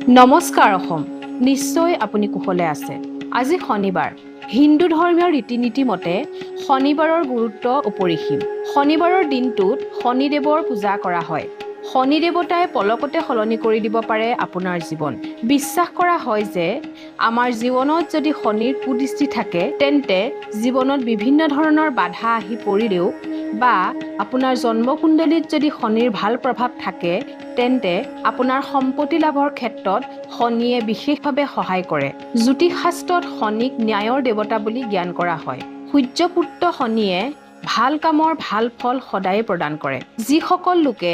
নমস্কাৰ অসম, নিশ্চয় আপুনি কুশলে আছে। আজি শনিবাৰ। হিন্দু ধৰ্মীয় ৰীতি নীতি মতে শনিবাৰৰ গুৰুত্ব অপৰিসীম। শনিবাৰৰ দিনটোত শনিদেৱৰ পূজা কৰা হয়। শনি দেৱতাই পলকতে সলনি কৰি দিব পাৰে আপোনাৰ জীৱন। বিশ্বাস কৰা হয় যে আমাৰ জীৱনত যদি শনিৰ কুদৃষ্টি থাকে তেন্তে জীৱনত বিভিন্ন ধৰণৰ বাধা আহি পৰিলেও বা আপোনাৰ জন্মকুণ্ডলীত যদি শনিৰ ভাল প্ৰভাৱ থাকে তেন্তে আপোনাৰ সম্পত্তি লাভৰ ক্ষেত্ৰত শনিয়ে বিশেষভাৱে সহায় কৰে। জ্যোতিষ শাস্ত্ৰত শনিক ন্যায়ৰ দেৱতা বুলি জ্ঞান কৰা হয়। সূৰ্যপুত্ৰ শনিয়ে ভাল কামৰ ভাল ফল সদায় প্ৰদান কৰে। যিসকল লোকে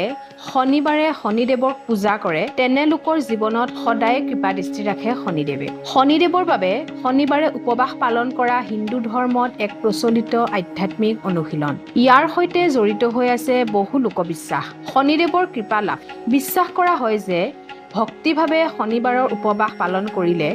শনিবাৰে শনিদেৱক পূজা কৰে তেনে লোকৰ জীৱনত সদায় কৃপা দৃষ্টি ৰাখে শনিদেৱে। শনিদেৱৰ বাবে শনিবাৰে উপবাস পালন কৰা হিন্দু ধৰ্মত এক প্ৰচলিত আধ্যাত্মিক অনুশীলন। ইয়াৰ সৈতে জড়িত হৈ আছে বহু লোকবিশ্বাস। শনিদেৱৰ কৃপা লাভ। বিশ্বাস কৰা হয় যে ভক্তিভাৱে শনিবাৰৰ উপবাস পালন কৰিলে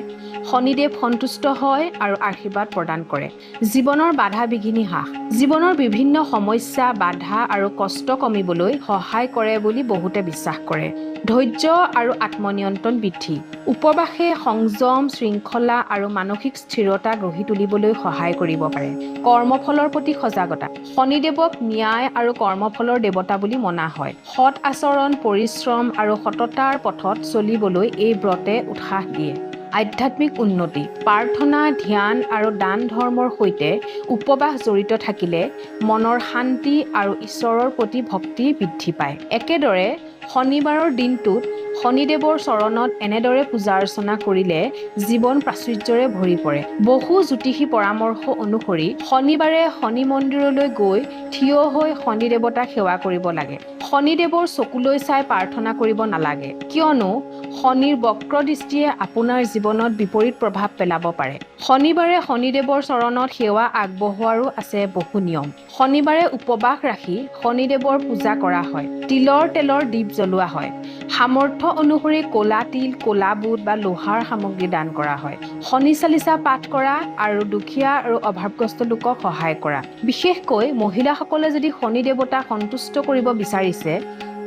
শনিদেৱ সন্তুষ্ট হয় আৰু আশীৰ্বাদ প্ৰদান কৰে। জীৱনৰ বাধা বিঘিনি হ্ৰাস। জীৱনৰ বিভিন্ন সমস্যা, বাধা আৰু কষ্ট কমিবলৈ সহায় কৰে বুলি বহুতে বিশ্বাস কৰে। ধৈৰ্য আৰু আত্মনিয়ন্ত্ৰণ বৃদ্ধি। উপবাসে সংযম, শৃংখলা আৰু মানসিক স্থিৰতা গঢ়ি তুলিবলৈ সহায় কৰিব পাৰে। কৰ্মফলৰ প্ৰতি সজাগতা। শনিদেৱক ন্যায় আৰু কৰ্মফলৰ দেৱতা বুলি মনা হয়। সৎ আচৰণ, পৰিশ্ৰম আৰু সততাৰ পথত চলিবলৈ এই ব্ৰতে উৎসাহ দিয়ে। আধ্যাত্মিক উন্নতি। প্ৰাৰ্থনা, ধ্যান আৰু দান ধৰ্মৰ সৈতে উপবাস জড়িত থাকিলে মনৰ শান্তি আৰু ঈশ্বৰৰ প্ৰতি ভক্তি বৃদ্ধি পায়। একেদৰে শনিবাৰৰ দিনটোত শনিদেৱৰ চৰণত এনেদৰে পূজা অৰ্চনা কৰিলে জীৱন প্ৰাচুৰ্যৰে ভৰি পৰে। বহু জ্যোতিষী পৰামৰ্শ অনুসৰি শনিবাৰে শনি মন্দিৰলৈ গৈ থিয় হৈ শনি দেৱতাক সেৱা কৰিব লাগে। শনিদেৱৰ চকুলৈ চাই প্ৰাৰ্থনা কৰিব নালাগে, কিয়নো শনিৰ বক্ৰ দৃষ্টিয়ে আপোনাৰ জীৱনত বিপৰীত প্ৰভাৱ পেলাব পাৰে। শনিবাৰে শনিদেৱৰ চৰণত সেৱা আগবঢ়োৱাৰো আছে বহু নিয়ম। শনিবাৰে উপবাস ৰাখি শনিদেৱৰ পূজা কৰা হয়। তিলৰ তেলৰ দীপ জ্বলোৱা হয়। সামৰ্থ্য অনুসৰি ক'লা তিল, ক'লা বুট বা লোহাৰ সামগ্ৰী দান কৰা হয়। শনি চালিচা পাঠ কৰা আৰু দুখীয়া আৰু অভাৱগ্ৰস্ত লোকক সহায় কৰা। বিশেষকৈ মহিলাসকলে যদি শনি দেৱতাক সন্তুষ্ট কৰিব বিচাৰিছে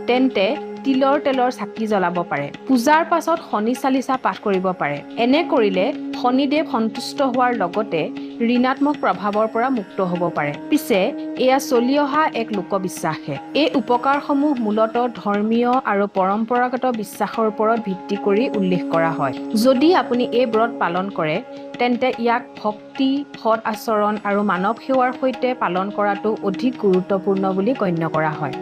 তেন্তে তিলৰ তেলৰ চাকি জ্বলাব পাৰে। পূজাৰ পাছত শনি চালিচা পাঠ কৰিব পাৰে। এনে কৰিলে শনিদেৱ সন্তুষ্ট হোৱাৰ লগতে ঋণাত্মক প্ৰভাৱৰ পৰা মুক্ত হ'ব পাৰে। পিছে এয়া চলি অহা এক লোকবিশ্বাসহে। এই উপকাৰসমূহ মূলতঃ ধৰ্মীয় আৰু পৰম্পৰাগত বিশ্বাসৰ ওপৰত ভিত্তি কৰি উল্লেখ কৰা হয়। যদি আপুনি এই ব্ৰত পালন কৰে তেন্তে ইয়াক ভক্তি, সৎ আচৰণ আৰু মানৱ সেৱাৰ সৈতে পালন কৰাটো অধিক গুৰুত্বপূৰ্ণ বুলি গণ্য কৰা হয়।